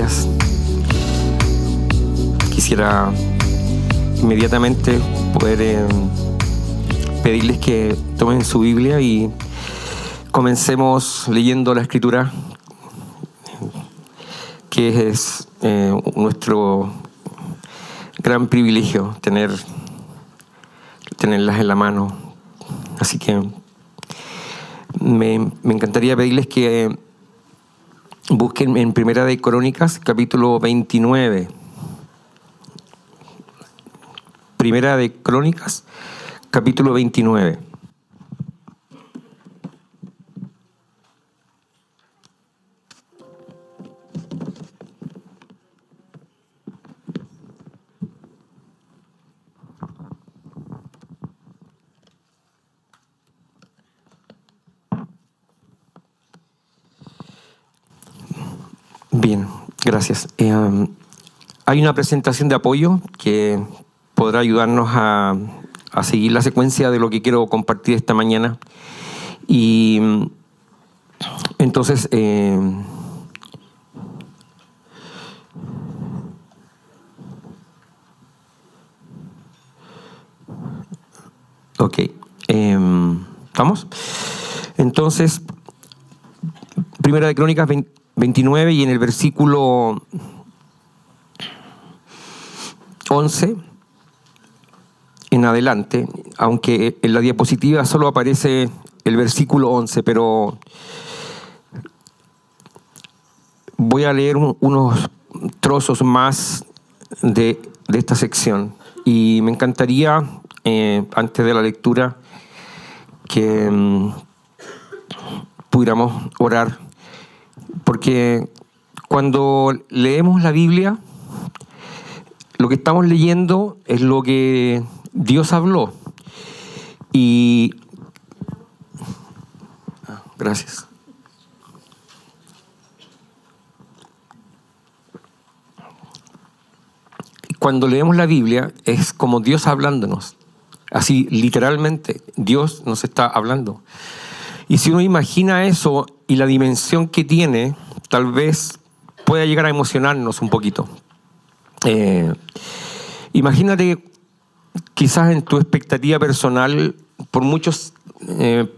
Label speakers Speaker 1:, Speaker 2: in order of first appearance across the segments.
Speaker 1: días. Quisiera inmediatamente poder pedirles que tomen su Biblia y comencemos leyendo la Escritura, que es nuestro gran privilegio tenerlas en la mano. Así que me encantaría pedirles que busquen en Primera de Crónicas, capítulo 29. Primera de Crónicas, capítulo 29. Bien, gracias. Hay una presentación de apoyo que podrá ayudarnos a seguir la secuencia de lo que quiero compartir esta mañana. Y entonces, ok, ¿vamos? Entonces, Primera de Crónicas 29 y en el versículo 11 en adelante, aunque en la diapositiva solo aparece el versículo 11, pero voy a leer unos trozos más de esta sección. Y me encantaría, antes de la lectura, que pudiéramos orar, porque cuando leemos la Biblia, lo que estamos leyendo es lo que Dios habló. Y gracias. Cuando leemos la Biblia es como Dios hablándonos. Así, literalmente, Dios nos está hablando. Y si uno imagina eso y la dimensión que tiene, tal vez pueda llegar a emocionarnos un poquito. Imagínate, quizás en tu expectativa personal, por muchos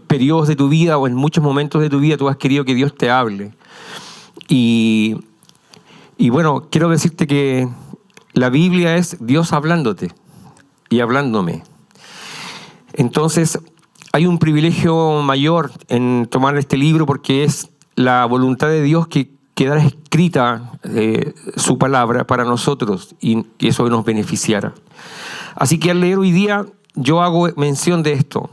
Speaker 1: periodos de tu vida o en muchos momentos de tu vida, tú has querido que Dios te hable. Y bueno, quiero decirte que la Biblia es Dios hablándote y hablándome. Entonces, hay un privilegio mayor en tomar este libro porque es la voluntad de Dios que quedara escrita su palabra para nosotros y que eso nos beneficiara. Así que al leer hoy día yo hago mención de esto.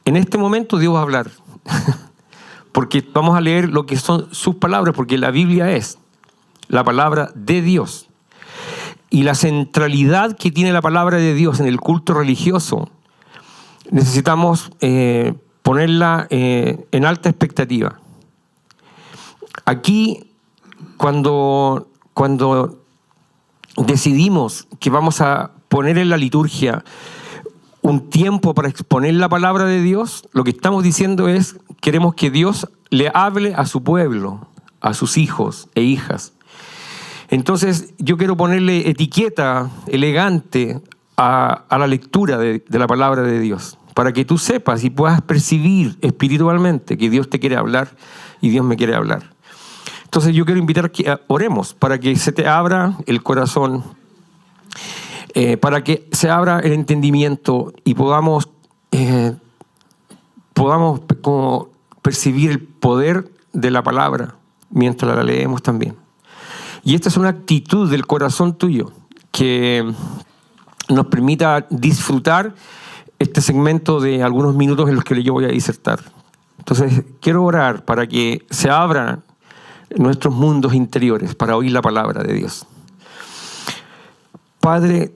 Speaker 1: En este momento Dios va a hablar porque vamos a leer lo que son sus palabras, porque la Biblia es la palabra de Dios. Y la centralidad que tiene la palabra de Dios en el culto religioso necesitamos ponerla en alta expectativa. Aquí, cuando decidimos que vamos a poner en la liturgia un tiempo para exponer la palabra de Dios, lo que estamos diciendo es, queremos que Dios le hable a su pueblo, a sus hijos e hijas. Entonces, yo quiero ponerle etiqueta elegante a la lectura de la palabra de Dios, para que tú sepas y puedas percibir espiritualmente que Dios te quiere hablar y Dios me quiere hablar. Entonces yo quiero invitar que oremos para que se te abra el corazón, para que se abra el entendimiento y podamos como percibir el poder de la palabra mientras la leemos también. Y esta es una actitud del corazón tuyo que nos permita disfrutar este segmento de algunos minutos en los que yo voy a disertar. Entonces, quiero orar para que se abran nuestros mundos interiores para oír la palabra de Dios. Padre,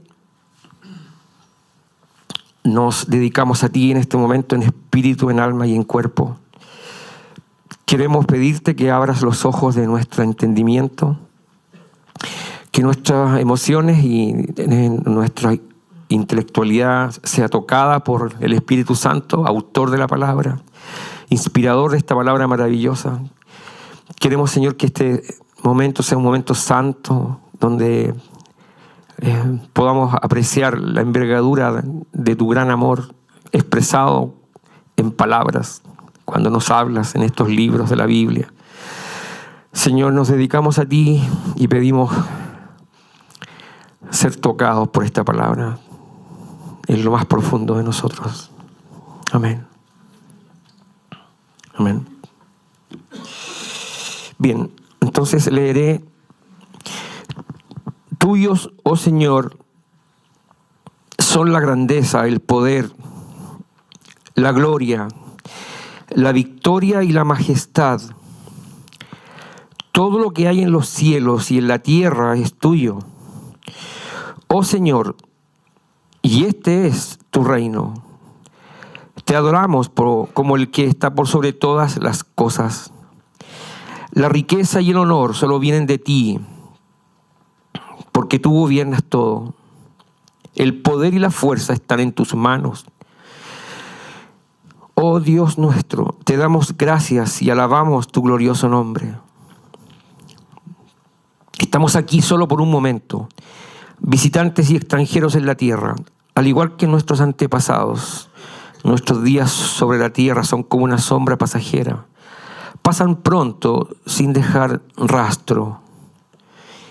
Speaker 1: nos dedicamos a ti en este momento en espíritu, en alma y en cuerpo. Queremos pedirte que abras los ojos de nuestro entendimiento, que nuestras emociones y nuestra intelectualidad sea tocada por el Espíritu Santo, autor de la palabra, inspirador de esta palabra maravillosa. Queremos, Señor, que este momento sea un momento santo, donde podamos apreciar la envergadura de tu gran amor expresado en palabras, cuando nos hablas en estos libros de la Biblia. Señor, nos dedicamos a ti y pedimos ser tocados por esta palabra en lo más profundo de nosotros. Amén. Amén. Bien, entonces leeré: tuyos, oh Señor, son la grandeza, el poder, la gloria, la victoria y la majestad. Todo lo que hay en los cielos y en la tierra es tuyo, oh Señor, y este es tu reino. Te adoramos como el que está por sobre todas las cosas. La riqueza y el honor solo vienen de ti, porque tú gobiernas todo. El poder y la fuerza están en tus manos. Oh Dios nuestro, te damos gracias y alabamos tu glorioso nombre. Estamos aquí solo por un momento, visitantes y extranjeros en la tierra, al igual que nuestros antepasados. Nuestros días sobre la tierra son como una sombra pasajera. Pasan pronto sin dejar rastro.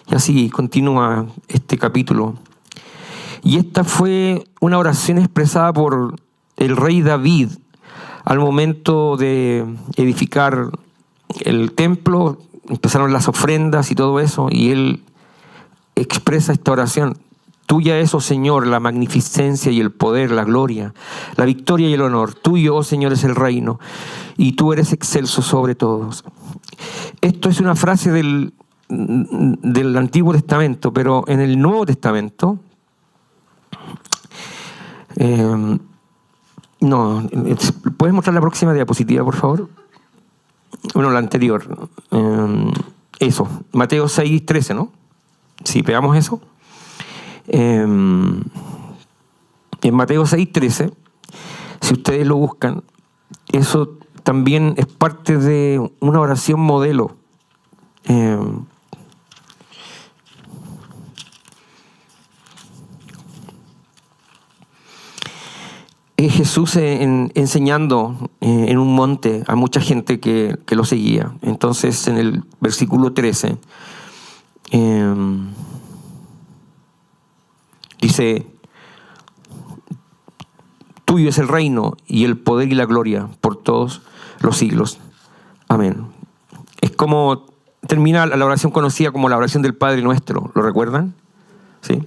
Speaker 1: Y así continúa este capítulo. Y esta fue una oración expresada por el rey David al momento de edificar el templo. Empezaron las ofrendas y todo eso, y él expresa esta oración: tuya es, oh Señor, la magnificencia y el poder, la gloria, la victoria y el honor. Tuyo, oh Señor, es el reino, y tú eres excelso sobre todos. Esto es una frase del Antiguo Testamento, pero en el Nuevo Testamento, ¿puedes mostrar la próxima diapositiva, por favor? Bueno, la anterior. Eso, Mateo 6:13, ¿no? Sí, pegamos eso. En Mateo 6:13, si ustedes lo buscan, eso también es parte de una oración modelo. Es Jesús enseñando en un monte a mucha gente que lo seguía. Entonces, en el versículo 13, dice: tuyo es el reino y el poder y la gloria por todos los siglos. Amén. Es como termina la oración conocida como la oración del Padre Nuestro. ¿Lo recuerdan? ¿Sí?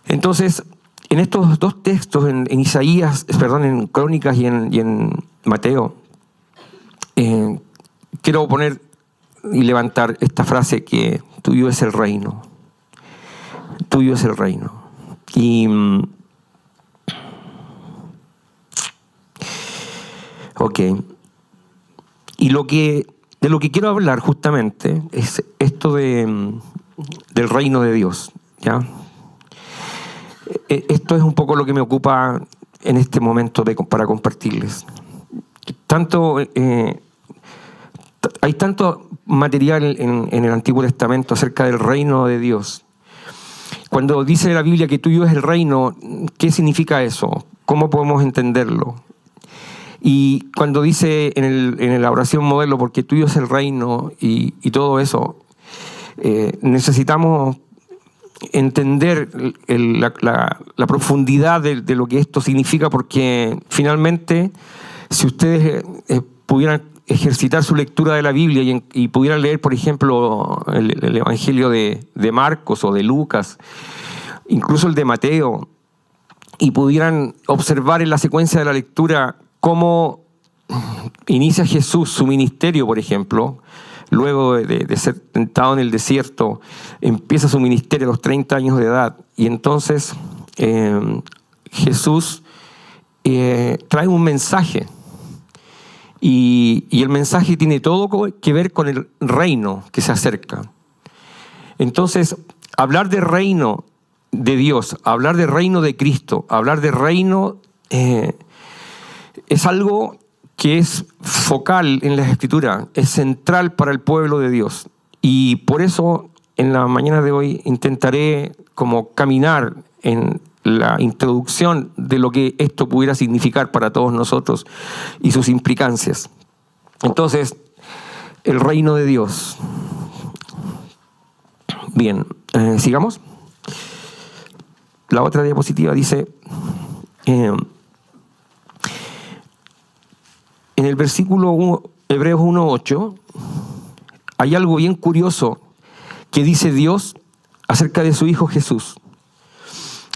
Speaker 1: Entonces, en estos dos textos, en Crónicas y en Mateo, quiero poner y levantar esta frase que tuyo es el reino. Tuyo es el reino. Y Y de lo que quiero hablar justamente es esto del reino de Dios, ¿ya? Esto es un poco lo que me ocupa en este momento para compartirles. Hay tanto material en el Antiguo Testamento acerca del reino de Dios. Cuando dice la Biblia que tuyo es el reino, ¿qué significa eso? ¿Cómo podemos entenderlo? Y cuando dice en la oración modelo, porque tuyo es el reino y todo eso, necesitamos entender la profundidad de lo que esto significa, porque finalmente, si ustedes pudieran ejercitar su lectura de la Biblia y pudieran leer, por ejemplo, el Evangelio de Marcos o de Lucas, incluso el de Mateo, y pudieran observar en la secuencia de la lectura cómo inicia Jesús su ministerio, por ejemplo. Luego de ser tentado en el desierto, empieza su ministerio a los 30 años de edad. Y entonces Jesús trae un mensaje. Y el mensaje tiene todo que ver con el reino que se acerca. Entonces, hablar de reino de Dios, hablar de reino de Cristo, hablar de reino es algo que es focal en la Escritura, es central para el pueblo de Dios. Y por eso en la mañana de hoy intentaré como caminar en la introducción de lo que esto pudiera significar para todos nosotros y sus implicancias. Entonces, el reino de Dios. Bien, sigamos. La otra diapositiva dice, en el versículo 1, Hebreos 1:8, hay algo bien curioso que dice Dios acerca de su Hijo Jesús.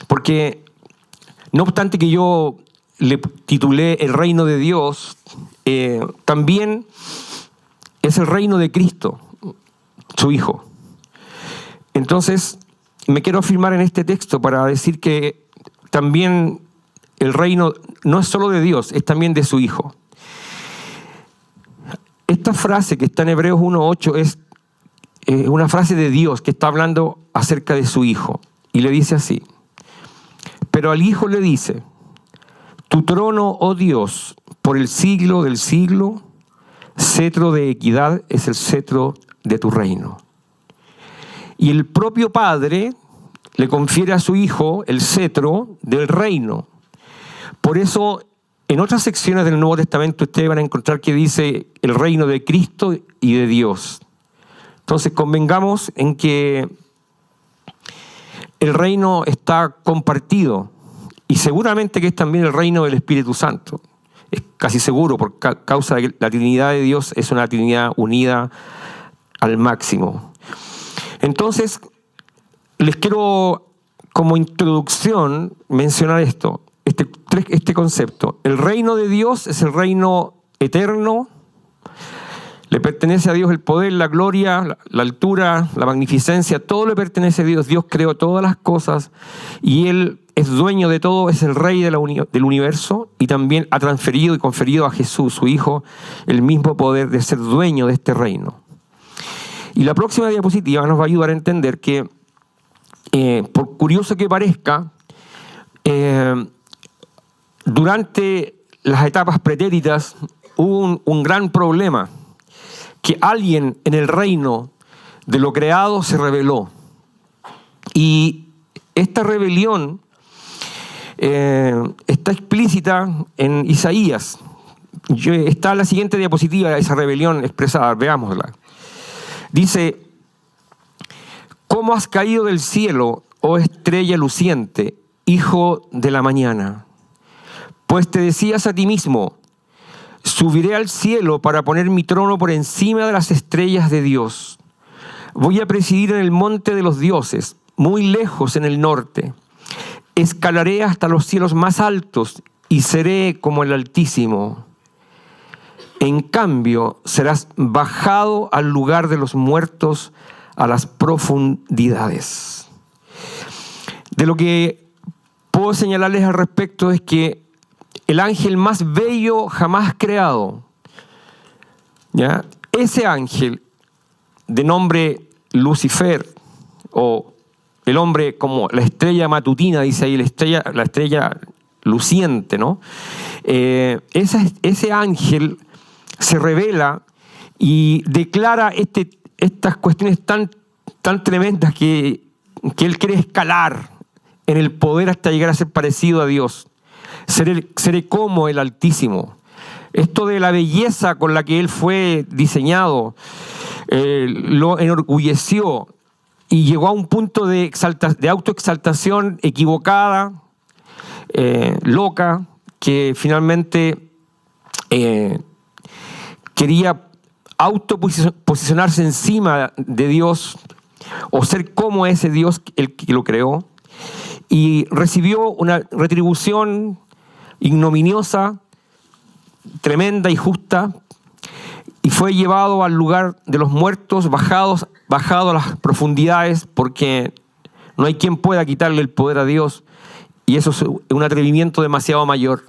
Speaker 1: Porque no obstante que yo le titulé el reino de Dios, también es el reino de Cristo, su Hijo. Entonces, me quiero afirmar en este texto para decir que también el reino no es solo de Dios, es también de su Hijo. Esta frase que está en Hebreos 1:8 es una frase de Dios que está hablando acerca de su Hijo. Y le dice así: pero al Hijo le dice, tu trono, oh Dios, por el siglo del siglo, cetro de equidad es el cetro de tu reino. Y el propio Padre le confiere a su Hijo el cetro del reino. Por eso, en otras secciones del Nuevo Testamento ustedes van a encontrar que dice el reino de Cristo y de Dios. Entonces convengamos en que el reino está compartido y seguramente que es también el reino del Espíritu Santo. Es casi seguro por causa de que la Trinidad de Dios es una Trinidad unida al máximo. Entonces, les quiero como introducción mencionar este concepto. El reino de Dios es el reino eterno. Le pertenece a Dios el poder, la gloria, la altura, la magnificencia, todo le pertenece a Dios. Dios creó todas las cosas y Él es dueño de todo, es el rey del universo y también ha transferido y conferido a Jesús, su Hijo, el mismo poder de ser dueño de este reino. Y la próxima diapositiva nos va a ayudar a entender que, por curioso que parezca, durante las etapas pretéritas hubo un gran problema, que alguien en el reino de lo creado se rebeló. Y esta rebelión está explícita en Isaías. Está la siguiente diapositiva, esa rebelión expresada, veámosla. Dice, ¿cómo has caído del cielo, oh estrella luciente, hijo de la mañana? Pues te decías a ti mismo, subiré al cielo para poner mi trono por encima de las estrellas de Dios. Voy a presidir en el monte de los dioses, muy lejos en el norte. Escalaré hasta los cielos más altos y seré como el Altísimo. En cambio, serás bajado al lugar de los muertos, a las profundidades. De lo que puedo señalarles al respecto es que el ángel más bello jamás creado, ¿ya? Ese ángel de nombre Lucifer, o el hombre como la estrella matutina, dice ahí, la estrella luciente, ¿no? Ese ángel se revela y declara estas cuestiones tan tremendas que él quiere escalar en el poder hasta llegar a ser parecido a Dios. Seré como el Altísimo. Esto de la belleza con la que él fue diseñado lo enorgulleció y llegó a un punto de autoexaltación equivocada, loca, que finalmente quería autoposicionarse encima de Dios o ser como ese Dios el que lo creó, y recibió una retribución ignominiosa, tremenda y justa, y fue llevado al lugar de los muertos, bajado a las profundidades, porque no hay quien pueda quitarle el poder a Dios, y eso es un atrevimiento demasiado mayor.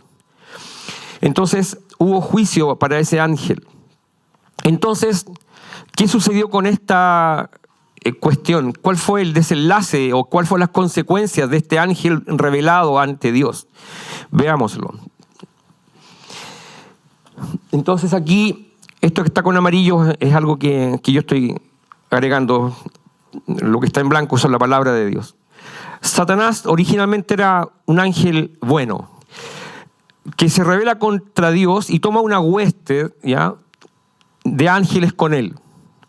Speaker 1: Entonces hubo juicio para ese ángel. Entonces, ¿qué sucedió con esta cuestión? ¿Cuál fue el desenlace o cuál fueron las consecuencias de este ángel revelado ante Dios? Veámoslo. Entonces aquí, esto que está con amarillo es algo que yo estoy agregando lo que está en blanco, son la palabra de Dios. Satanás originalmente era un ángel bueno, que se rebela contra Dios y toma una hueste, ¿ya?, de ángeles con él.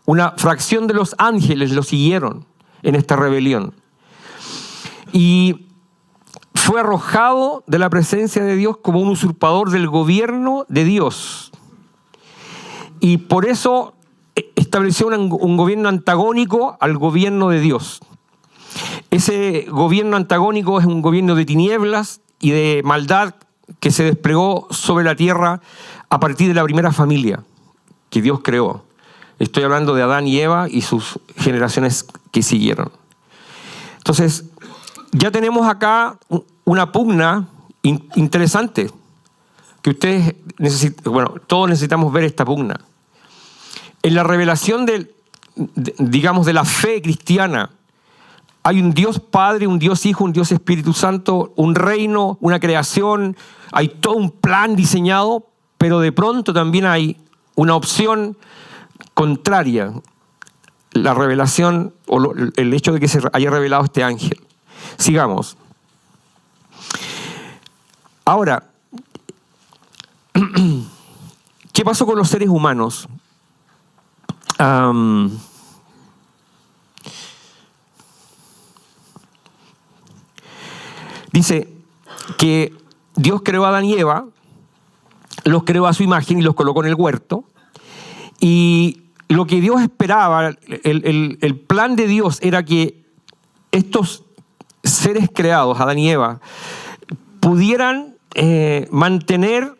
Speaker 1: Una fracción de los ángeles lo siguieron en esta rebelión. Y fue arrojado de la presencia de Dios como un usurpador del gobierno de Dios. Y por eso estableció un gobierno antagónico al gobierno de Dios. Ese gobierno antagónico es un gobierno de tinieblas y de maldad que se desplegó sobre la tierra a partir de la primera familia que Dios creó. Estoy hablando de Adán y Eva y sus generaciones que siguieron. Entonces, ya tenemos acá una pugna interesante que ustedes necesitan, bueno, todos necesitamos ver esta pugna. En la revelación digamos, de la fe cristiana, hay un Dios Padre, un Dios Hijo, un Dios Espíritu Santo, un reino, una creación, hay todo un plan diseñado, pero de pronto también hay una opción contraria, la revelación o el hecho de que se haya revelado este ángel. Sigamos. Ahora, ¿qué pasó con los seres humanos? Dice que Dios creó a Adán y Eva, los creó a su imagen y los colocó en el huerto. Y lo que Dios esperaba, el plan de Dios era que estos seres creados, Adán y Eva, pudieran mantener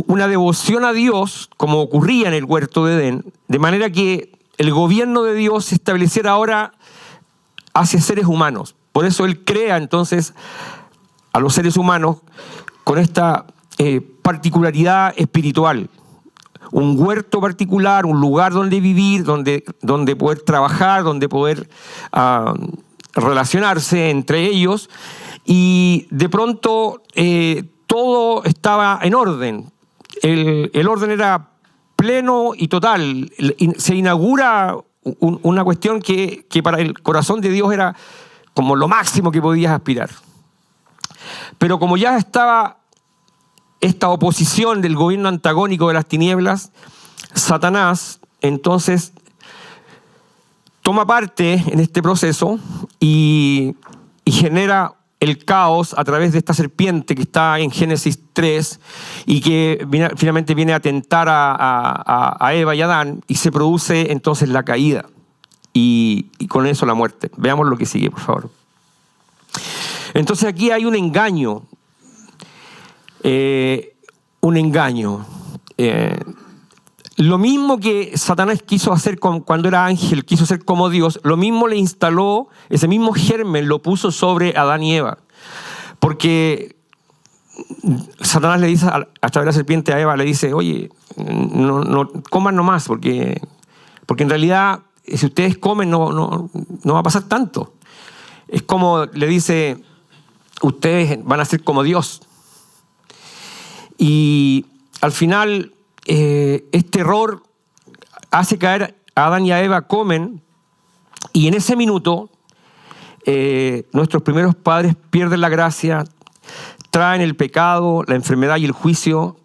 Speaker 1: una devoción a Dios, como ocurría en el huerto de Edén, de manera que el gobierno de Dios se estableciera ahora hacia seres humanos. Por eso Él crea entonces a los seres humanos con esta particularidad espiritual. Un huerto particular, un lugar donde vivir, donde poder trabajar, donde poder relacionarse entre ellos. Y de pronto todo estaba en orden. El orden era pleno y total. Se inaugura una cuestión que para el corazón de Dios era como lo máximo que podías aspirar. Pero como ya estaba esta oposición del gobierno antagónico de las tinieblas, Satanás entonces toma parte en este proceso y genera el caos a través de esta serpiente que está en Génesis 3 y que finalmente viene a tentar a Eva y Adán, y se produce entonces la caída y con eso la muerte. Veamos lo que sigue, por favor. Entonces aquí hay un engaño. Lo mismo que Satanás quiso hacer cuando era ángel, quiso ser como Dios, lo mismo le instaló, ese mismo germen lo puso sobre Adán y Eva. Porque Satanás le dice, a través de la serpiente a Eva, le dice, oye, no coman nomás, porque en realidad si ustedes comen no va a pasar tanto. Es como le dice, ustedes van a ser como Dios. Y al final este error hace caer a Adán y a Eva, comen, y en ese minuto nuestros primeros padres pierden la gracia, traen el pecado, la enfermedad y el juicio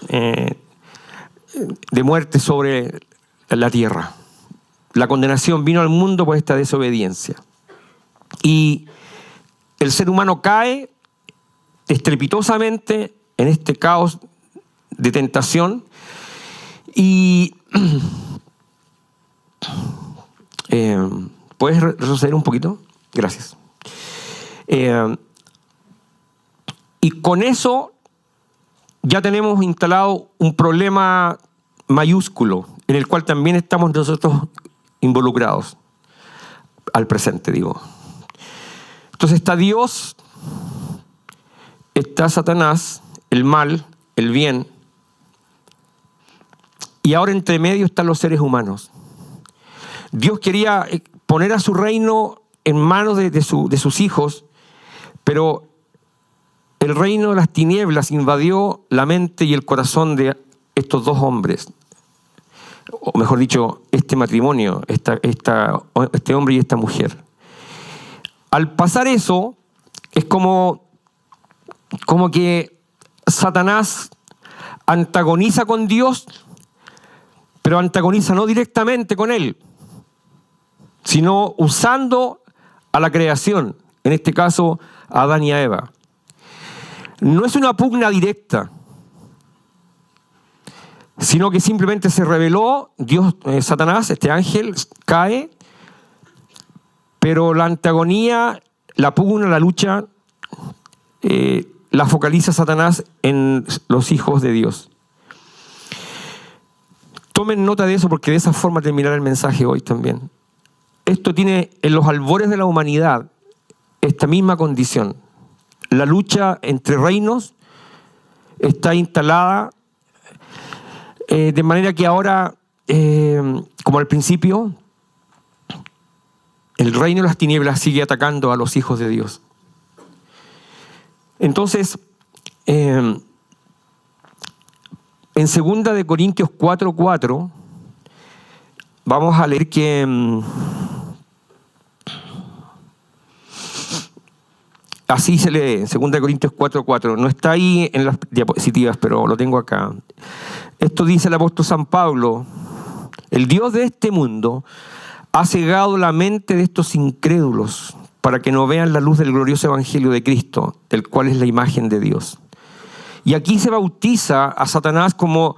Speaker 1: de muerte sobre la tierra. La condenación vino al mundo por esta desobediencia. Y el ser humano cae estrepitosamente en este caos de tentación y ¿puedes retroceder un poquito? Gracias. Y con eso ya tenemos instalado un problema mayúsculo en el cual también estamos nosotros involucrados al presente, digo. Entonces está Dios, está Satanás, el mal, el bien, y ahora entre medio están los seres humanos. Dios quería poner a su reino en manos de sus hijos, pero el reino de las tinieblas invadió la mente y el corazón de estos dos hombres, o mejor dicho, este matrimonio, este hombre y esta mujer. Al pasar eso, es como que Satanás antagoniza con Dios, pero antagoniza no directamente con él, sino usando a la creación, en este caso a Adán y a Eva. No es una pugna directa, sino que simplemente se rebeló, Satanás, este ángel, cae, pero la antagonía, la pugna, la lucha, la focaliza Satanás en los hijos de Dios. Tomen nota de eso porque de esa forma terminará el mensaje hoy también. Esto tiene en los albores de la humanidad esta misma condición. La lucha entre reinos está instalada de manera que ahora, como al principio, el reino de las tinieblas sigue atacando a los hijos de Dios. Entonces, en 2 de Corintios 4:4, vamos a leer que así se lee, en 2 de Corintios 4:4. No está ahí en las diapositivas, pero lo tengo acá. Esto dice el apóstol San Pablo: el Dios de este mundo ha cegado la mente de estos incrédulos para que no vean la luz del glorioso evangelio de Cristo, el cual es la imagen de Dios. Y aquí se bautiza a Satanás como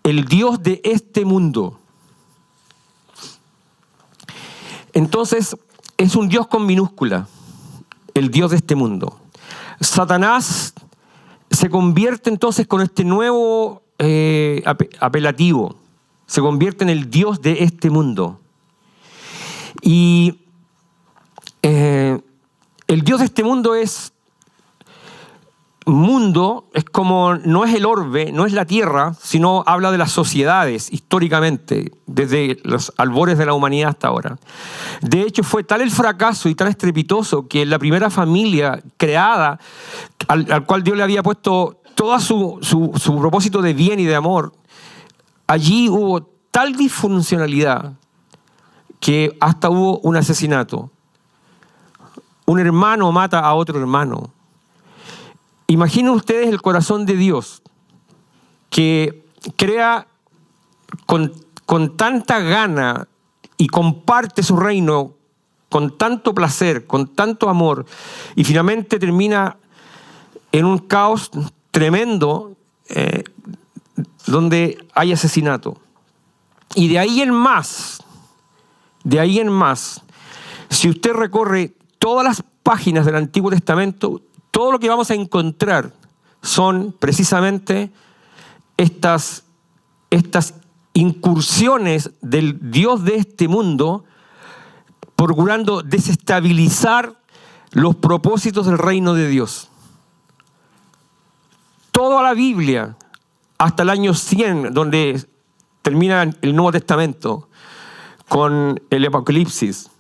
Speaker 1: el Dios de este mundo. Entonces, es un Dios con minúscula, el Dios de este mundo. Satanás se convierte entonces con este nuevo apelativo, se convierte en el Dios de este mundo. Y el Dios de este mundo es como, no es el orbe, no es la tierra, sino habla de las sociedades históricamente, desde los albores de la humanidad hasta ahora. De hecho, fue tal el fracaso y tan estrepitoso que la primera familia creada, al cual Dios le había puesto todo su propósito de bien y de amor, allí hubo tal disfuncionalidad que hasta hubo un asesinato. Un hermano mata a otro hermano. Imaginen ustedes el corazón de Dios, que crea con tanta gana y comparte su reino con tanto placer, con tanto amor, y finalmente termina en un caos tremendo donde hay asesinato. Y de ahí en más, si usted recorre todas las páginas del Antiguo Testamento, todo lo que vamos a encontrar son precisamente estas incursiones del Dios de este mundo procurando desestabilizar los propósitos del reino de Dios. Toda la Biblia, hasta el año 100, donde termina el Nuevo Testamento con el Apocalipsis,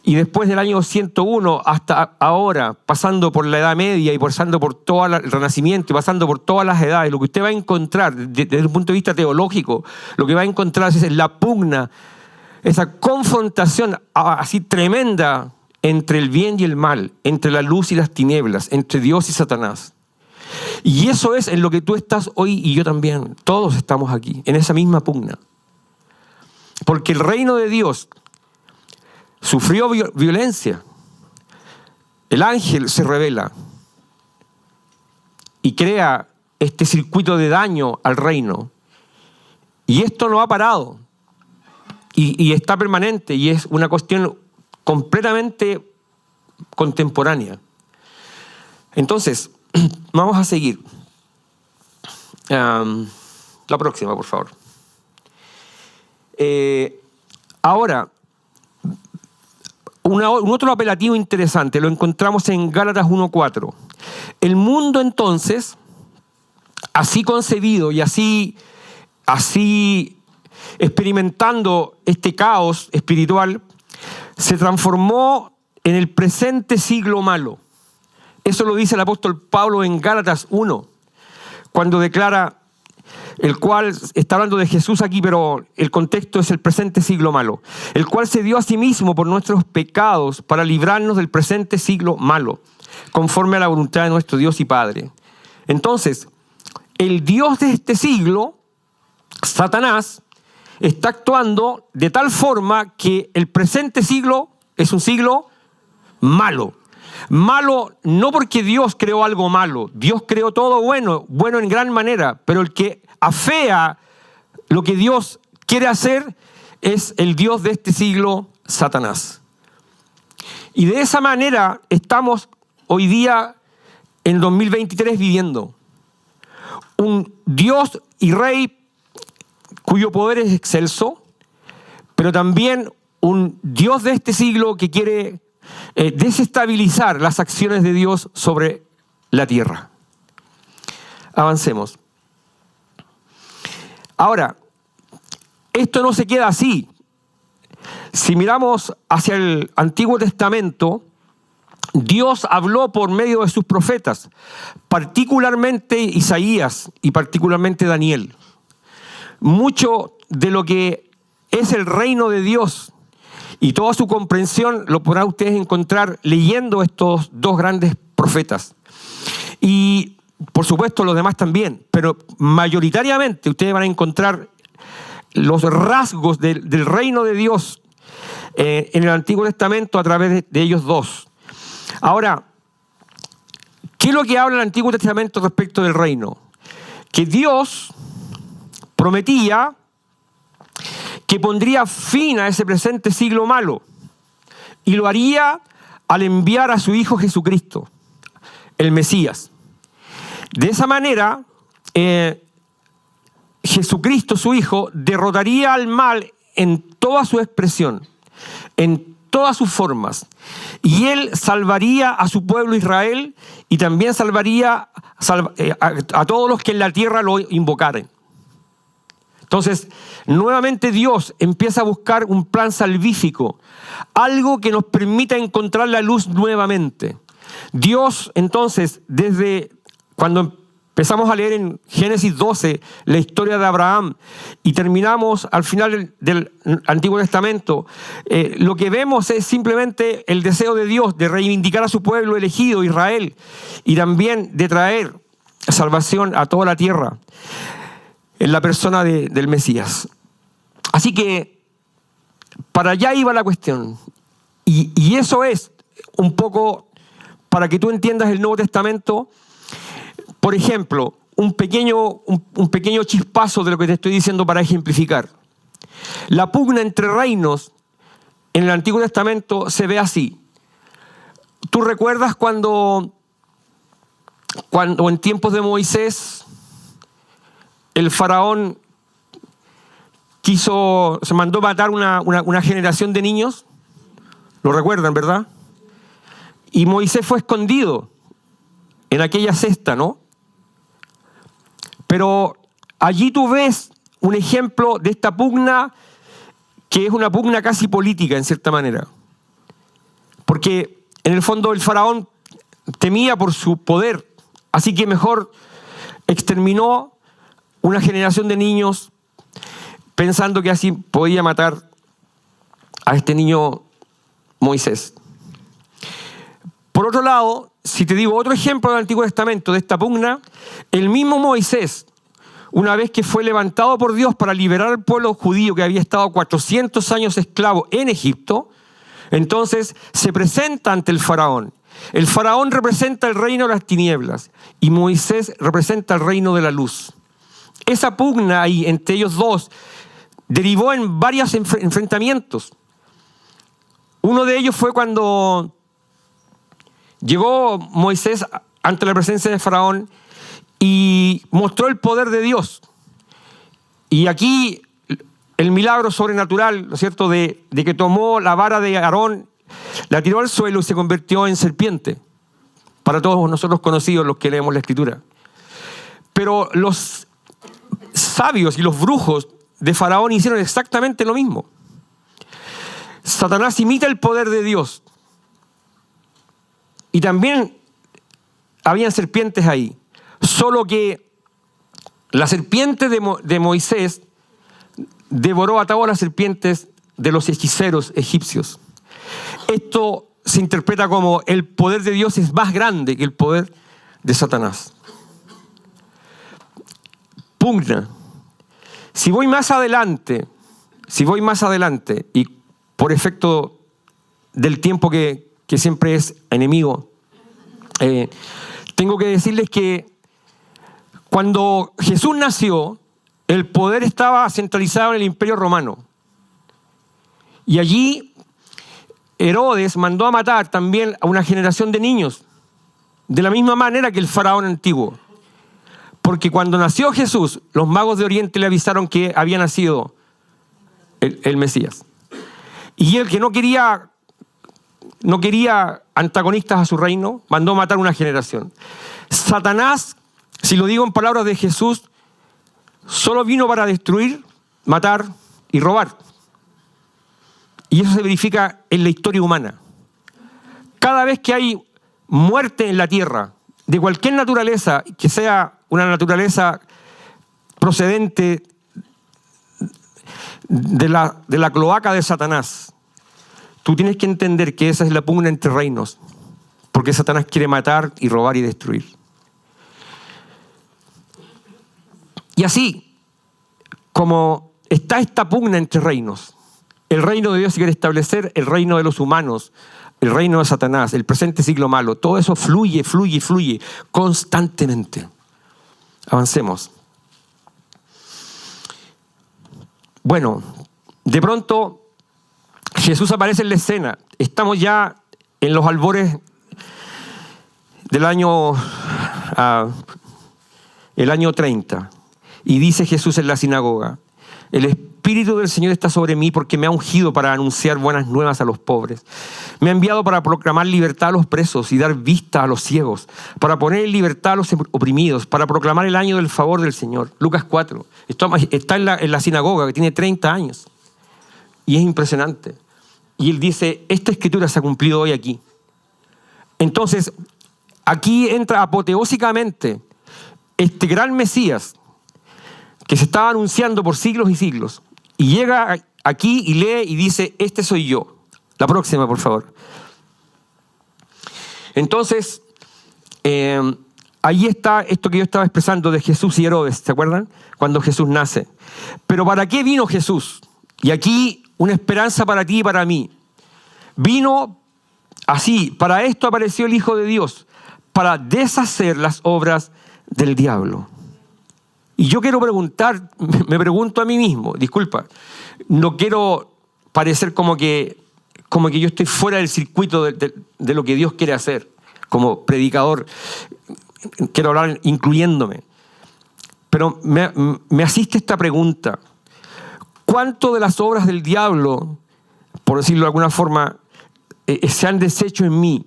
Speaker 1: y después del año 101 hasta ahora, pasando por la Edad Media y pasando por todo el Renacimiento y pasando por todas las edades, lo que usted va a encontrar desde un punto de vista teológico, lo que va a encontrar es la pugna, esa confrontación así tremenda entre el bien y el mal, entre la luz y las tinieblas, entre Dios y Satanás. Y eso es en lo que tú estás hoy y yo también. Todos estamos aquí, en esa misma pugna. Porque el reino de Dios sufrió violencia. El ángel se rebela y crea este circuito de daño al reino. Y esto no ha parado. Y está permanente y es una cuestión completamente contemporánea. Entonces, vamos a seguir. La próxima, por favor. Ahora, un otro apelativo interesante lo encontramos en Gálatas 1:4. El mundo entonces, así concebido y así experimentando este caos espiritual, se transformó en el presente siglo malo. Eso lo dice el apóstol Pablo en Gálatas 1, cuando declara: el cual está hablando de Jesús aquí, pero el contexto es el presente siglo malo, el cual se dio a sí mismo por nuestros pecados para librarnos del presente siglo malo, conforme a la voluntad de nuestro Dios y Padre. Entonces, el Dios de este siglo, Satanás, está actuando de tal forma que el presente siglo es un siglo malo. Malo no porque Dios creó algo malo. Dios creó todo bueno, bueno en gran manera. Pero el que afea lo que Dios quiere hacer es el Dios de este siglo, Satanás. Y de esa manera estamos hoy día en 2023 viviendo. Un Dios y Rey cuyo poder es excelso, pero también un Dios de este siglo que quiere desestabilizar las acciones de Dios sobre la tierra. Avancemos. Ahora, esto no se queda así. Si miramos hacia el Antiguo Testamento, Dios habló por medio de sus profetas, particularmente Isaías y particularmente Daniel. Mucho de lo que es el reino de Dios y toda su comprensión lo podrán ustedes encontrar leyendo estos dos grandes profetas. Y por supuesto los demás también, pero mayoritariamente ustedes van a encontrar los rasgos del reino de Dios en el Antiguo Testamento a través de ellos dos. Ahora, ¿qué es lo que habla el Antiguo Testamento respecto del reino? Que Dios prometía que pondría fin a ese presente siglo malo y lo haría al enviar a su Hijo Jesucristo, el Mesías. De esa manera, Jesucristo, su Hijo, derrotaría al mal en toda su expresión, en todas sus formas. Y Él salvaría a su pueblo Israel y también salvaría a todos los que en la tierra lo invocaren. Entonces, nuevamente Dios empieza a buscar un plan salvífico, algo que nos permita encontrar la luz nuevamente. Dios, entonces, desde cuando empezamos a leer en Génesis 12 la historia de Abraham y terminamos al final del Antiguo Testamento, lo que vemos es simplemente el deseo de Dios de reivindicar a su pueblo elegido, Israel, y también de traer salvación a toda la tierra en la persona del Mesías. Así que para allá iba la cuestión. Y eso es un poco para que tú entiendas el Nuevo Testamento. Por ejemplo, un pequeño chispazo de lo que te estoy diciendo para ejemplificar. La pugna entre reinos en el Antiguo Testamento se ve así. ¿Tú recuerdas cuando en tiempos de Moisés el faraón se mandó matar una generación de niños? ¿Lo recuerdan, verdad? Y Moisés fue escondido en aquella cesta, ¿no? Pero allí tú ves un ejemplo de esta pugna que es una pugna casi política, en cierta manera. Porque en el fondo el faraón temía por su poder, así que mejor exterminó una generación de niños pensando que así podía matar a este niño Moisés. Por otro lado, si te digo otro ejemplo del Antiguo Testamento de esta pugna, el mismo Moisés, una vez que fue levantado por Dios para liberar al pueblo judío que había estado 400 años esclavo en Egipto, entonces se presenta ante el faraón. El faraón representa el reino de las tinieblas y Moisés representa el reino de la luz. Esa pugna ahí entre ellos dos derivó en varios enfrentamientos. Uno de ellos fue cuando llegó Moisés ante la presencia de Faraón y mostró el poder de Dios. Y aquí el milagro sobrenatural, ¿no es cierto?, de que tomó la vara de Aarón, la tiró al suelo y se convirtió en serpiente. Para todos nosotros conocidos, los que leemos la Escritura. Pero los sabios y los brujos de Faraón hicieron exactamente lo mismo. Satanás imita el poder de Dios. Y también habían serpientes ahí. Solo que La serpiente de Moisés devoró a todas las serpientes de los hechiceros egipcios. Esto se interpreta como el poder de Dios es más grande que el poder de Satanás. Pugna. Si voy más adelante, y por efecto del tiempo que siempre es enemigo, tengo que decirles que cuando Jesús nació, el poder estaba centralizado en el Imperio Romano. Y allí Herodes mandó a matar también a una generación de niños, de la misma manera que el faraón antiguo. Porque cuando nació Jesús, los magos de Oriente le avisaron que había nacido el Mesías. Y él, que no quería antagonistas a su reino, mandó matar una generación. Satanás, si lo digo en palabras de Jesús, solo vino para destruir, matar y robar. Y eso se verifica en la historia humana. Cada vez que hay muerte en la tierra, de cualquier naturaleza, que sea una naturaleza procedente de la cloaca de Satanás, tú tienes que entender que esa es la pugna entre reinos, porque Satanás quiere matar y robar y destruir. Y así, como está esta pugna entre reinos, el reino de Dios se quiere establecer, el reino de los humanos, el reino de Satanás, el presente siglo malo, todo eso fluye constantemente. Avancemos. Bueno, de pronto Jesús aparece en la escena. Estamos ya en los albores del año 30. Y dice Jesús en la sinagoga: el Espíritu del Señor está sobre mí porque me ha ungido para anunciar buenas nuevas a los pobres. Me ha enviado para proclamar libertad a los presos y dar vista a los ciegos, para poner en libertad a los oprimidos, para proclamar el año del favor del Señor. Lucas 4. Está en la sinagoga, que tiene 30 años. Y es impresionante. Y él dice: esta escritura se ha cumplido hoy aquí. Entonces, aquí entra apoteósicamente este gran Mesías que se estaba anunciando por siglos y siglos. Y llega aquí y lee y dice: este soy yo. La próxima, por favor. Entonces, ahí está esto que yo estaba expresando de Jesús y Herodes, ¿se acuerdan? Cuando Jesús nace. Pero ¿para qué vino Jesús? Y aquí una esperanza para ti y para mí. Vino así, para esto apareció el Hijo de Dios, para deshacer las obras del diablo. Y yo quiero preguntar, me pregunto a mí mismo, disculpa, no quiero parecer como que yo estoy fuera del circuito de lo que Dios quiere hacer. Como predicador, quiero hablar incluyéndome. Pero me asiste esta pregunta: ¿cuánto de las obras del diablo, por decirlo de alguna forma, se han deshecho en mí?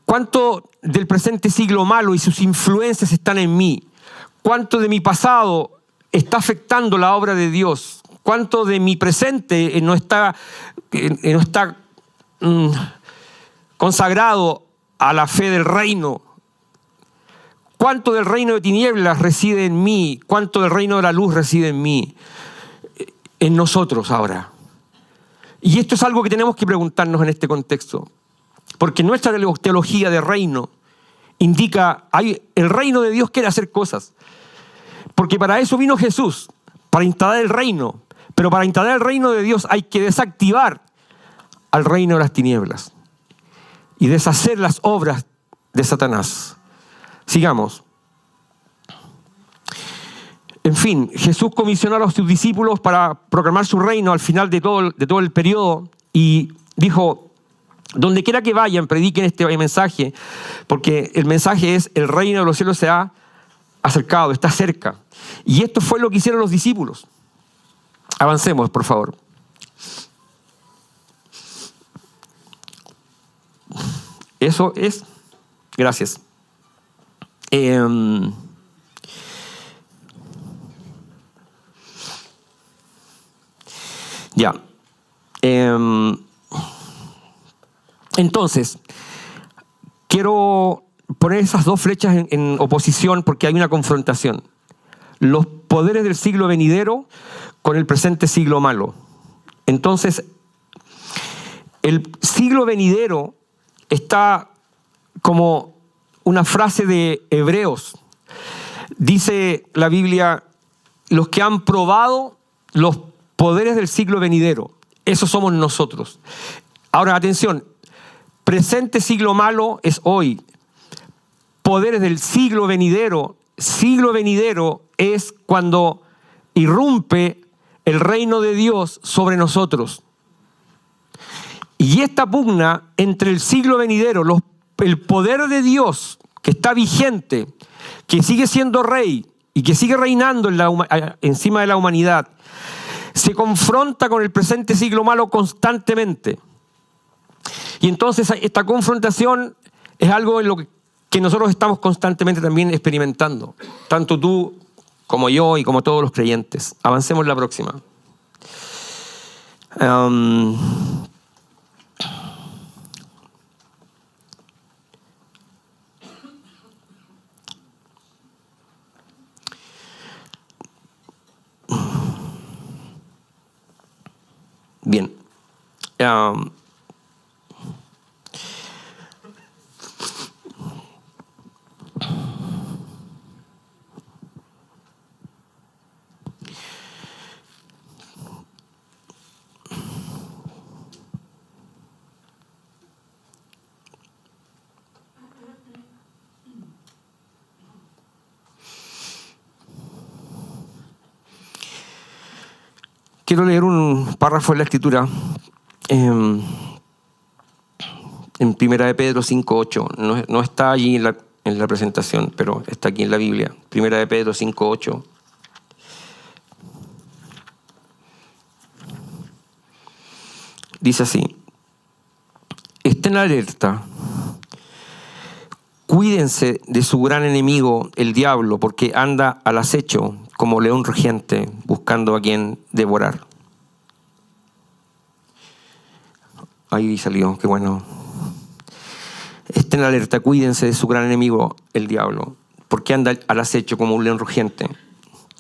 Speaker 1: ¿Cuánto del presente siglo malo y sus influencias están en mí? ¿Cuánto de mi pasado está afectando la obra de Dios? ¿Cuánto de mi presente no está consagrado a la fe del reino? ¿Cuánto del reino de tinieblas reside en mí? ¿Cuánto del reino de la luz reside en mí? En nosotros ahora. Y esto es algo que tenemos que preguntarnos en este contexto. Porque nuestra teología de reino indica, el reino de Dios quiere hacer cosas. Porque para eso vino Jesús, para instalar el reino. Pero para instalar el reino de Dios hay que desactivar al reino de las tinieblas y deshacer las obras de Satanás. Sigamos. En fin, Jesús comisionó a sus discípulos para proclamar su reino al final de todo el periodo y dijo: donde quiera que vayan, prediquen este mensaje, porque el mensaje es: el reino de los cielos se ha acercado, está cerca. Y esto fue lo que hicieron los discípulos. Avancemos, por favor. Eso es. Gracias. Ya. Entonces, quiero poner esas dos flechas en oposición porque hay una confrontación. Los poderes del siglo venidero con el presente siglo malo. Entonces, el siglo venidero está como una frase de Hebreos. Dice la Biblia, los que han probado los poderes del siglo venidero. Esos somos nosotros. Ahora, atención, presente siglo malo es hoy. Poderes del siglo venidero es cuando irrumpe el reino de Dios sobre nosotros. Y esta pugna entre el siglo venidero, el poder de Dios que está vigente, que sigue siendo rey y que sigue reinando encima de la humanidad, se confronta con el presente siglo malo constantemente. Y entonces esta confrontación es algo en lo que nosotros estamos constantemente también experimentando, tanto tú como yo y como todos los creyentes. Avancemos la próxima. Bien. Quiero leer un párrafo de la Escritura en 1 de Pedro 5:8. No está allí en la presentación, pero está aquí en la Biblia. 1 de Pedro 5:8. Dice así: estén alerta, cuídense de su gran enemigo, el diablo, porque anda al acecho como león rugiente, buscando a quien devorar. Ahí salió, qué bueno. Estén alerta, cuídense de su gran enemigo, el diablo, porque anda al acecho como un león rugiente.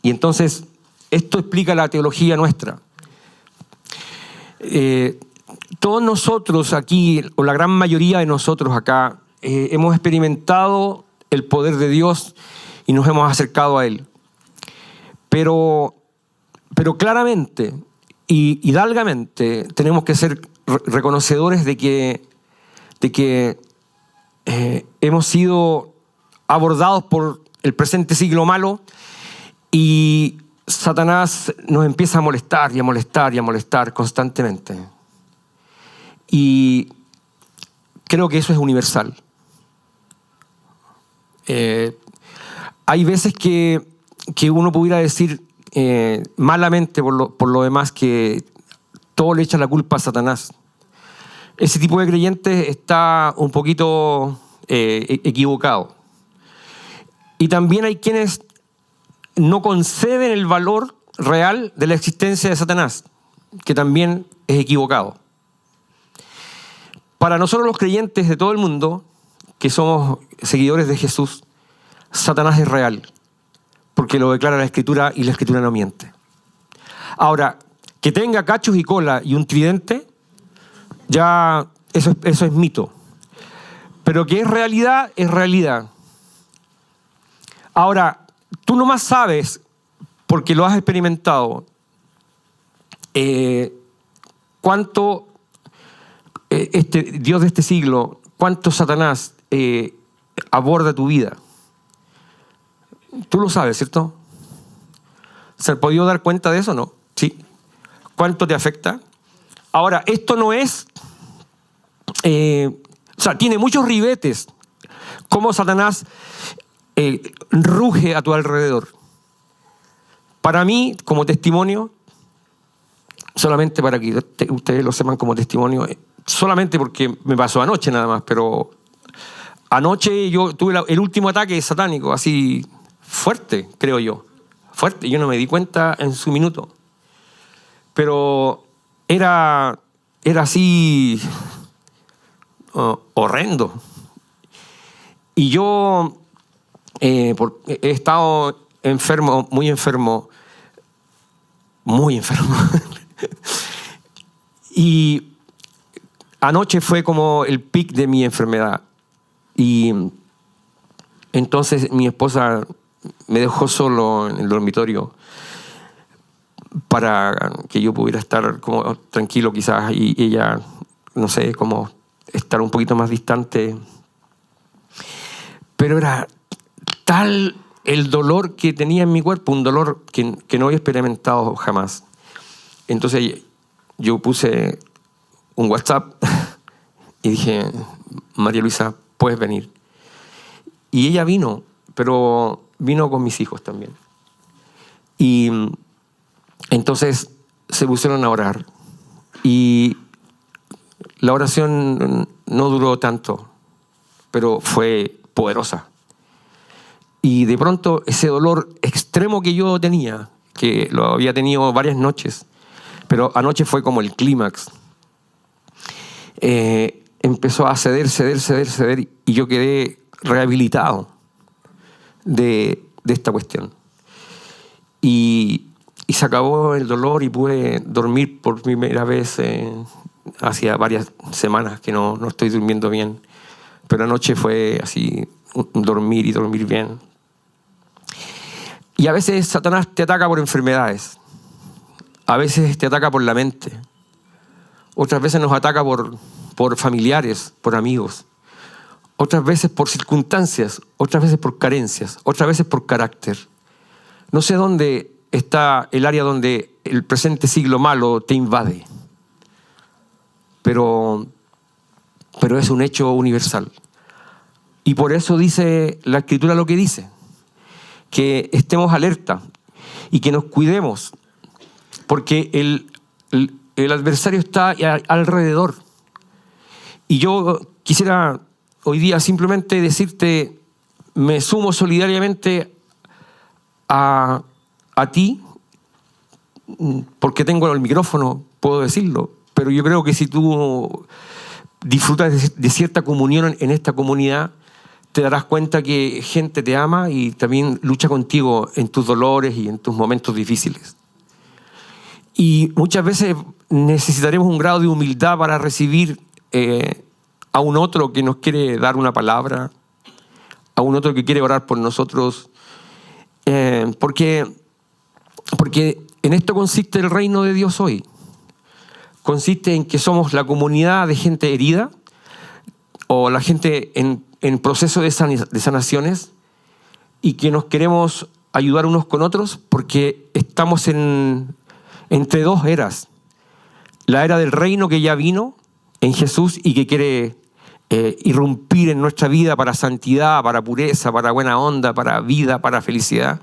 Speaker 1: Y entonces, esto explica la teología nuestra. Todos nosotros aquí, o la gran mayoría de nosotros acá, hemos experimentado el poder de Dios y nos hemos acercado a Él. Pero claramente y hidalgamente tenemos que ser reconocedores de que hemos sido abordados por el presente siglo malo y Satanás nos empieza a molestar y a molestar y a molestar constantemente. Y creo que eso es universal. Hay veces que uno pudiera decir malamente por lo demás que todo le echa la culpa a Satanás. Ese tipo de creyente está un poquito equivocado. Y también hay quienes no conceden el valor real de la existencia de Satanás, que también es equivocado. Para nosotros los creyentes de todo el mundo, que somos seguidores de Jesús, Satanás es real, porque lo declara la Escritura y la Escritura no miente. Ahora, que tenga cachos y cola y un tridente, ya eso es mito. Pero que es realidad, es realidad. Ahora, tú nomás sabes, porque lo has experimentado, cuánto este Dios de este siglo, cuánto Satanás aborda tu vida. Tú lo sabes, ¿cierto? ¿Se ha podido dar cuenta de eso o no? Sí. ¿Cuánto te afecta? Ahora, esto no es... tiene muchos ribetes. Cómo Satanás ruge a tu alrededor. Para mí, como testimonio, solamente para que ustedes lo sepan como testimonio, solamente porque me pasó anoche nada más, pero anoche yo tuve el último ataque satánico, así fuerte, creo yo. Fuerte, yo no me di cuenta en su minuto. Pero era así horrendo. Y yo he estado enfermo, muy enfermo. Y anoche fue como el pic de mi enfermedad. Y entonces mi esposa me dejó solo en el dormitorio para que yo pudiera estar como tranquilo quizás, y ella, no sé, como estar un poquito más distante. Pero era tal el dolor que tenía en mi cuerpo, un dolor que no había experimentado jamás. Entonces yo puse un WhatsApp y dije, María Luisa, puedes venir. Y ella vino, pero vino con mis hijos también. Y entonces se pusieron a orar. Y la oración no duró tanto, pero fue poderosa. Y de pronto ese dolor extremo que yo tenía, que lo había tenido varias noches, pero anoche fue como el clímax, empezó a ceder, y yo quedé rehabilitado de esta cuestión. Y se acabó el dolor y pude dormir por primera vez hacía varias semanas que no estoy durmiendo bien. Pero anoche fue así, dormir y dormir bien. Y a veces Satanás te ataca por enfermedades. A veces te ataca por la mente. Otras veces nos ataca por familiares, por amigos. Otras veces por circunstancias. Otras veces por carencias. Otras veces por carácter. No sé dónde está el área donde el presente siglo malo te invade. Pero es un hecho universal. Y por eso dice la Escritura lo que dice. Que estemos alerta y que nos cuidemos, porque el adversario está alrededor. Y yo quisiera hoy día simplemente decirte, me sumo solidariamente a ti, porque tengo el micrófono, puedo decirlo, pero yo creo que si tú disfrutas de cierta comunión en esta comunidad, te darás cuenta que gente te ama y también lucha contigo en tus dolores y en tus momentos difíciles. Y muchas veces necesitaremos un grado de humildad para recibir a un otro que nos quiere dar una palabra, a un otro que quiere orar por nosotros, porque en esto consiste el reino de Dios hoy. Consiste en que somos la comunidad de gente herida o la gente en proceso de sanaciones, y que nos queremos ayudar unos con otros porque estamos entre dos eras. La era del reino que ya vino en Jesús y que quiere irrumpir en nuestra vida para santidad, para pureza, para buena onda, para vida, para felicidad.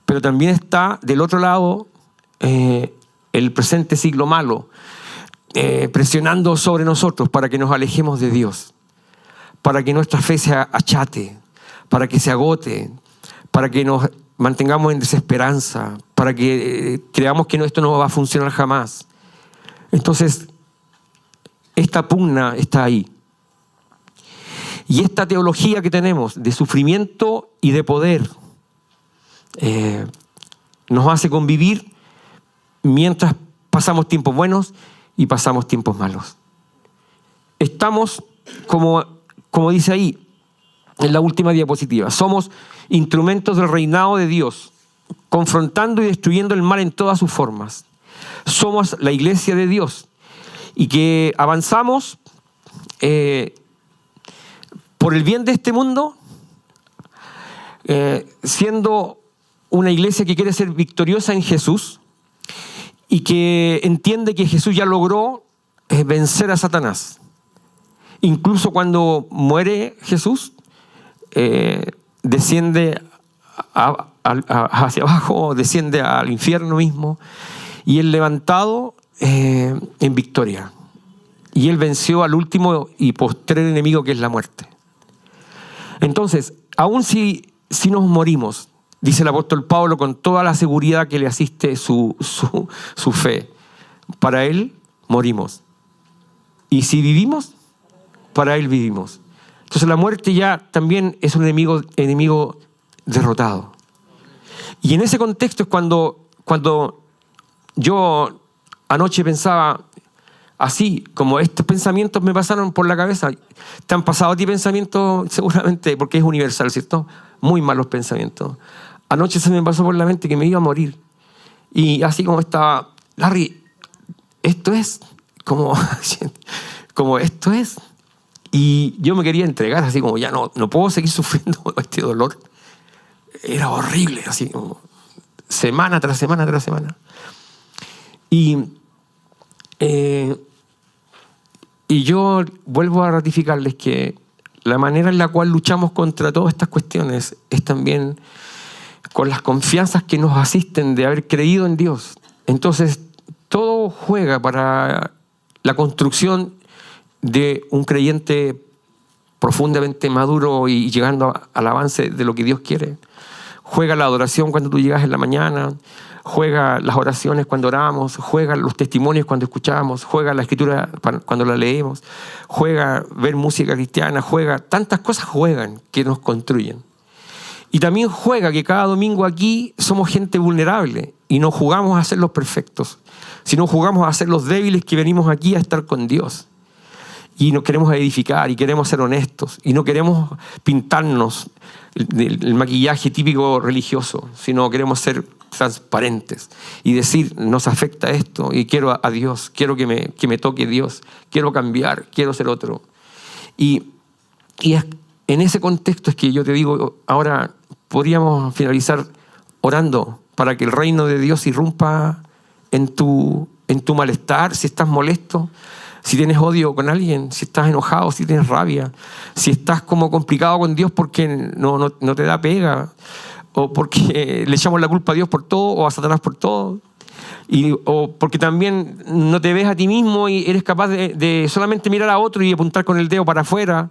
Speaker 1: Pero también está del otro lado el presente siglo malo, presionando sobre nosotros para que nos alejemos de Dios, para que nuestra fe se achate, para que se agote, para que nos mantengamos en desesperanza, para que creamos que esto no va a funcionar jamás. Entonces, esta pugna está ahí. Y esta teología que tenemos de sufrimiento y de poder nos hace convivir mientras pasamos tiempos buenos y pasamos tiempos malos. Estamos, como dice ahí en la última diapositiva, somos instrumentos del reinado de Dios, confrontando y destruyendo el mal en todas sus formas. Somos la iglesia de Dios y que avanzamos por el bien de este mundo, siendo una iglesia que quiere ser victoriosa en Jesús y que entiende que Jesús ya logró vencer a Satanás. Incluso cuando muere Jesús, desciende hacia abajo, desciende al infierno mismo, y él levantado en victoria. Y él venció al último y postrer enemigo, que es la muerte. Entonces, aun si nos morimos, dice el apóstol Pablo con toda la seguridad que le asiste su fe, para él morimos. Y si vivimos, para él vivimos. Entonces la muerte ya también es un enemigo derrotado. Y en ese contexto es cuando yo anoche pensaba así, como estos pensamientos me pasaron por la cabeza. ¿Te han pasado a ti pensamientos? Seguramente, porque es universal, ¿cierto? Muy malos pensamientos. Anoche se me pasó por la mente que me iba a morir. Y así como estaba, Larry, esto es, como esto es. Y yo me quería entregar, así como ya no puedo seguir sufriendo este dolor. Era horrible, así como semana tras semana tras semana. Y yo vuelvo a ratificarles que la manera en la cual luchamos contra todas estas cuestiones es también con las confianzas que nos asisten de haber creído en Dios. Entonces, todo juega para la construcción de un creyente profundamente maduro y llegando al avance de lo que Dios quiere. Juega la adoración cuando tú llegas en la mañana, juega las oraciones cuando oramos, juega los testimonios cuando escuchamos, juega la escritura cuando la leemos, juega ver música cristiana, juega, tantas cosas juegan que nos construyen. Y también juega que cada domingo aquí somos gente vulnerable y no jugamos a ser los perfectos, sino jugamos a ser los débiles que venimos aquí a estar con Dios. Y nos queremos edificar y queremos ser honestos y no queremos pintarnos el maquillaje típico religioso, sino queremos ser transparentes y decir, nos afecta esto y quiero a Dios, quiero que me toque Dios, quiero cambiar, quiero ser otro. Y en ese contexto es que yo te digo, ahora podríamos finalizar orando para que el reino de Dios irrumpa en tu malestar, si estás molesto, si tienes odio con alguien, si estás enojado, si tienes rabia, si estás como complicado con Dios porque no te da pega, o porque le echamos la culpa a Dios por todo o a Satanás por todo, o porque también no te ves a ti mismo y eres capaz de solamente mirar a otro y apuntar con el dedo para afuera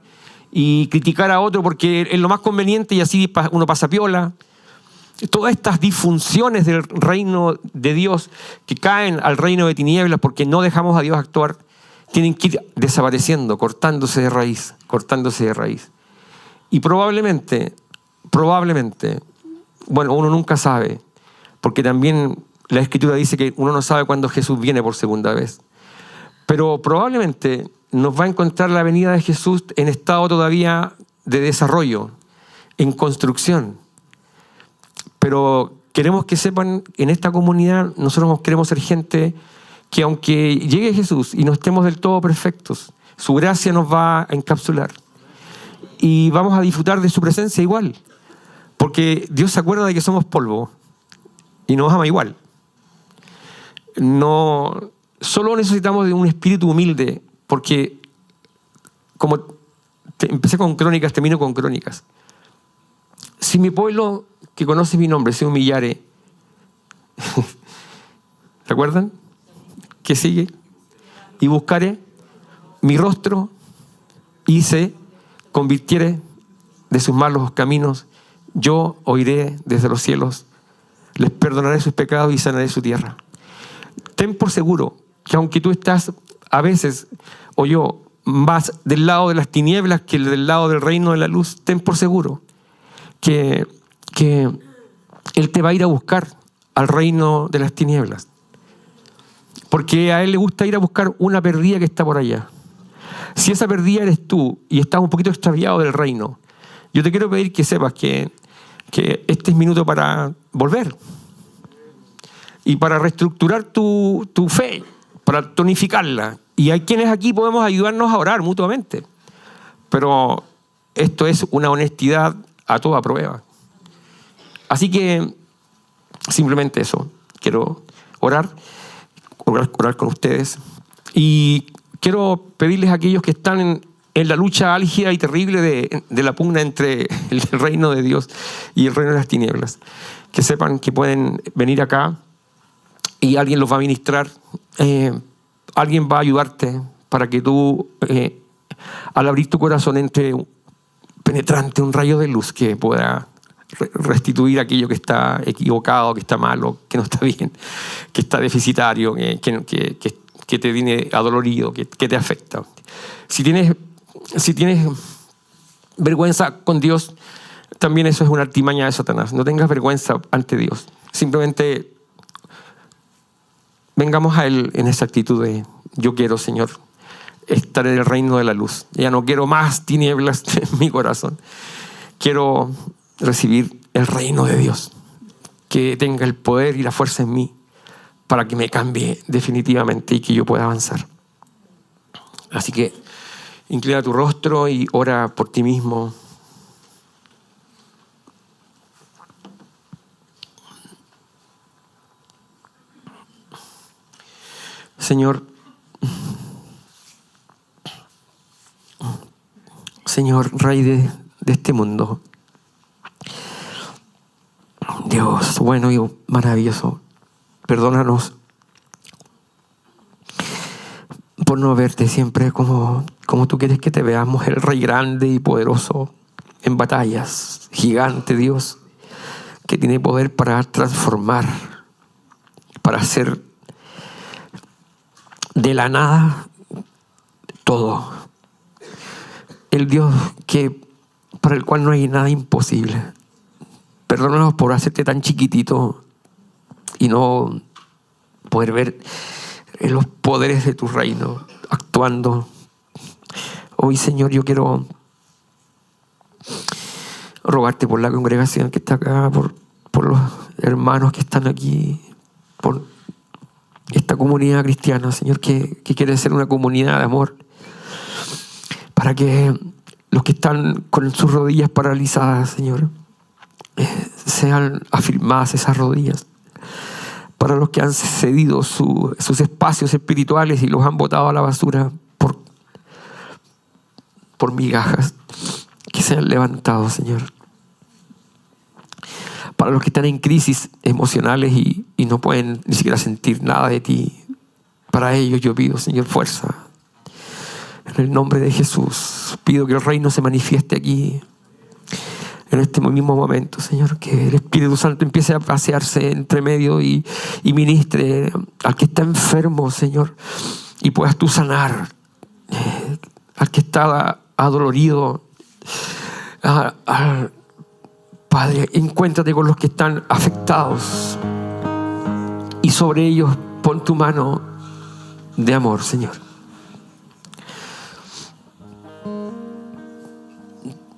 Speaker 1: y criticar a otro porque es lo más conveniente y así uno pasa piola. Todas estas disfunciones del reino de Dios que caen al reino de tinieblas porque no dejamos a Dios actuar, tienen que ir desapareciendo, cortándose de raíz. Y probablemente, bueno, uno nunca sabe, porque también la Escritura dice que uno no sabe cuándo Jesús viene por segunda vez. Pero probablemente nos va a encontrar la venida de Jesús en estado todavía de desarrollo, en construcción. Pero queremos que sepan, en esta comunidad nosotros queremos ser gente que aunque llegue Jesús y no estemos del todo perfectos, su gracia nos va a encapsular. Y vamos a disfrutar de su presencia igual. Porque Dios se acuerda de que somos polvo y nos ama igual. No, solo necesitamos de un espíritu humilde, porque como empecé con Crónicas, termino con Crónicas. Si mi pueblo que conoce mi nombre se humillare, ¿recuerdan? ¿Qué sigue? Y buscare mi rostro y se convirtiere de sus malos caminos, yo oiré desde los cielos, les perdonaré sus pecados y sanaré su tierra. Ten por seguro que aunque tú estás a veces, o yo, más del lado de las tinieblas que del lado del reino de la luz, ten por seguro que Él te va a ir a buscar al reino de las tinieblas. Porque a Él le gusta ir a buscar una perdida que está por allá. Si esa perdida eres tú y estás un poquito extraviado del reino, yo te quiero pedir que sepas que este es minuto para volver y para reestructurar tu fe, para tonificarla. Y hay quienes aquí podemos ayudarnos a orar mutuamente. Pero esto es una honestidad a toda prueba. Así que simplemente eso. Quiero orar con ustedes. Y quiero pedirles a aquellos que están en la lucha álgida y terrible de la pugna entre el reino de Dios y el reino de las tinieblas, que sepan que pueden venir acá y alguien los va a ministrar. Alguien va a ayudarte para que tú, al abrir tu corazón, entre penetrante un rayo de luz que pueda restituir aquello que está equivocado, que está malo, que no está bien, que está deficitario, que te viene adolorido, que te afecta. Si tienes vergüenza con Dios, también eso es una artimaña de Satanás. No tengas vergüenza ante Dios. Simplemente vengamos a Él en esa actitud de: yo quiero, Señor, estar en el reino de la luz. Ya no quiero más tinieblas en mi corazón. Quiero recibir el reino de Dios, que tenga el poder y la fuerza en mí para que me cambie definitivamente y que yo pueda avanzar. Así que inclina tu rostro y ora por ti mismo. Señor, Rey de este mundo, Dios bueno y maravilloso, perdónanos por no verte siempre como tú quieres que te veamos, el Rey grande y poderoso en batallas, gigante Dios, que tiene poder para transformar, para hacer de la nada todo. El Dios para el cual no hay nada imposible. Perdónanos por hacerte tan chiquitito y no poder ver los poderes de tu reino actuando. Hoy, Señor, yo quiero rogarte por la congregación que está acá, por los hermanos que están aquí, por esta comunidad cristiana, Señor, que quiere ser una comunidad de amor, para que los que están con sus rodillas paralizadas, Señor, sean afirmadas esas rodillas. Para los que han cedido sus espacios espirituales y los han botado a la basura por migajas, que sean levantados, Señor. Para los que están en crisis emocionales y no pueden ni siquiera sentir nada de ti, para ellos yo pido, Señor, fuerza. En el nombre de Jesús, pido que el reino se manifieste aquí, en este mismo momento, Señor, que el Espíritu Santo empiece a pasearse entre medio y ministre al que está enfermo, Señor, y puedas tú sanar al que está adolorido. Padre, encuéntrate con los que están afectados y sobre ellos pon tu mano de amor, Señor.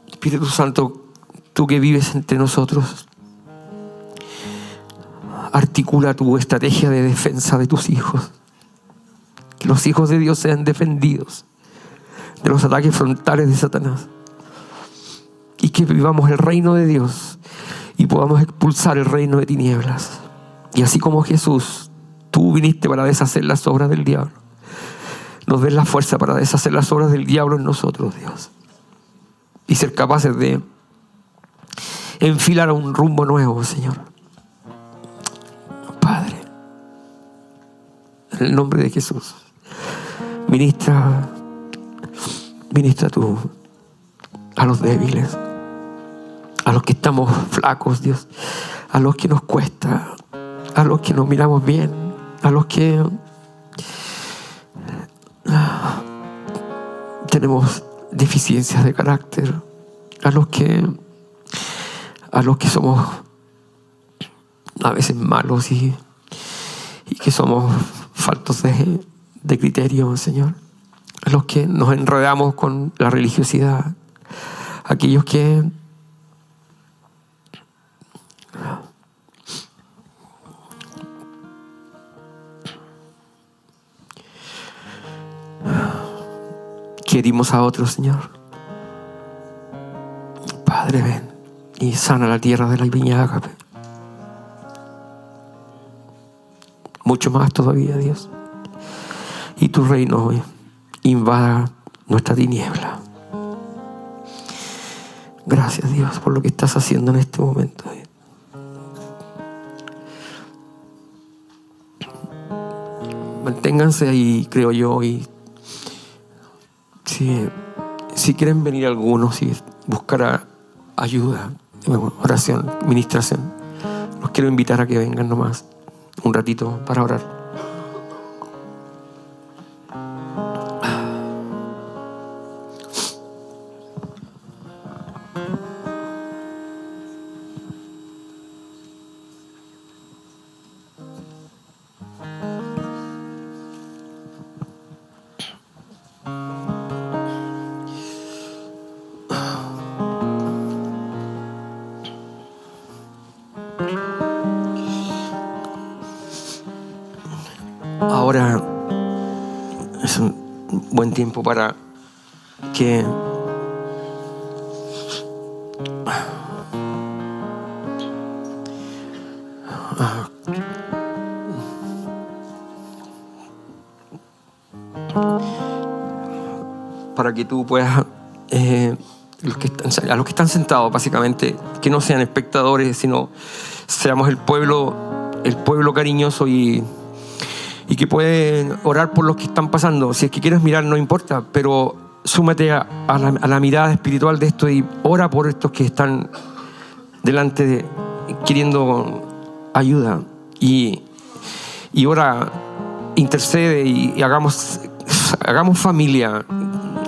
Speaker 1: Espíritu Santo, tú que vives entre nosotros, articula tu estrategia de defensa de tus hijos. Que los hijos de Dios sean defendidos de los ataques frontales de Satanás. Y que vivamos el reino de Dios y podamos expulsar el reino de tinieblas. Y así como Jesús, tú viniste para deshacer las obras del diablo, nos des la fuerza para deshacer las obras del diablo en nosotros, Dios. Y ser capaces de enfilar a un rumbo nuevo, Señor. Padre, en el nombre de Jesús, ministra tú a los débiles, a los que estamos flacos, Dios, a los que nos cuesta, a los que nos miramos bien, a los que tenemos deficiencias de carácter, a los que somos a veces malos y que somos faltos de criterio, Señor, a los que nos enredamos con la religiosidad, aquellos que herimos a otros, Señor. Padre, ven y sana la tierra de la viña Ágape. Mucho más todavía, Dios. Y tu reino invada nuestra tiniebla. Gracias, Dios, por lo que estás haciendo en este momento. Manténganse ahí, creo yo, y si quieren venir algunos y buscar ayuda, oración, ministración, los quiero invitar a que vengan nomás un ratito para orar. Ahora es un buen tiempo para que tú puedas, a los que están sentados, básicamente, que no sean espectadores, sino seamos el pueblo cariñoso y que pueden orar por los que están pasando. Si es que quieres mirar, no importa, pero súmate a la mirada espiritual de esto y ora por estos que están delante queriendo ayuda. Y ora, intercede y hagamos familia.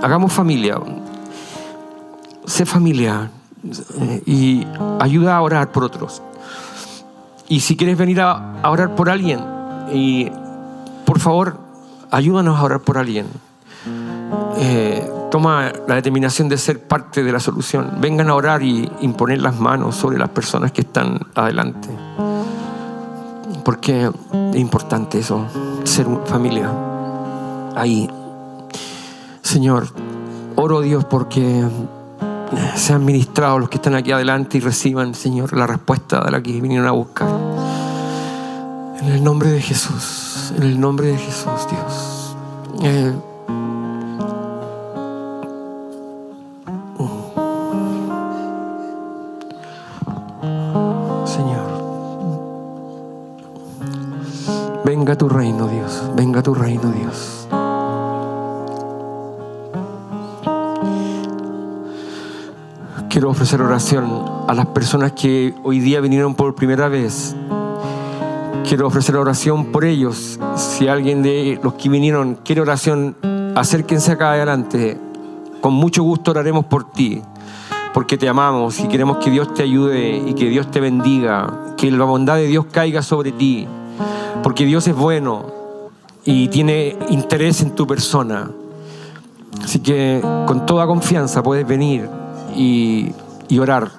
Speaker 1: Hagamos familia. Sé familia y ayuda a orar por otros. Y si quieres venir a orar por alguien, y por favor, ayúdanos a orar por alguien. Toma la determinación de ser parte de la solución. Vengan a orar y imponer las manos sobre las personas que están adelante. Porque es importante eso, ser familia. Ahí. Señor, oro, Dios, porque sean ministrados los que están aquí adelante y reciban, Señor, la respuesta de la que vinieron a buscar. En el nombre de Jesús, Dios. Señor, venga tu reino, Dios. Venga tu reino, Dios. Quiero ofrecer oración a las personas que hoy día vinieron por primera vez. Quiero ofrecer oración por ellos. Si alguien de los que vinieron quiere oración, acérquense acá adelante. Con mucho gusto oraremos por ti, porque te amamos y queremos que Dios te ayude y que Dios te bendiga, que la bondad de Dios caiga sobre ti, porque Dios es bueno y tiene interés en tu persona. Así que con toda confianza puedes venir y orar.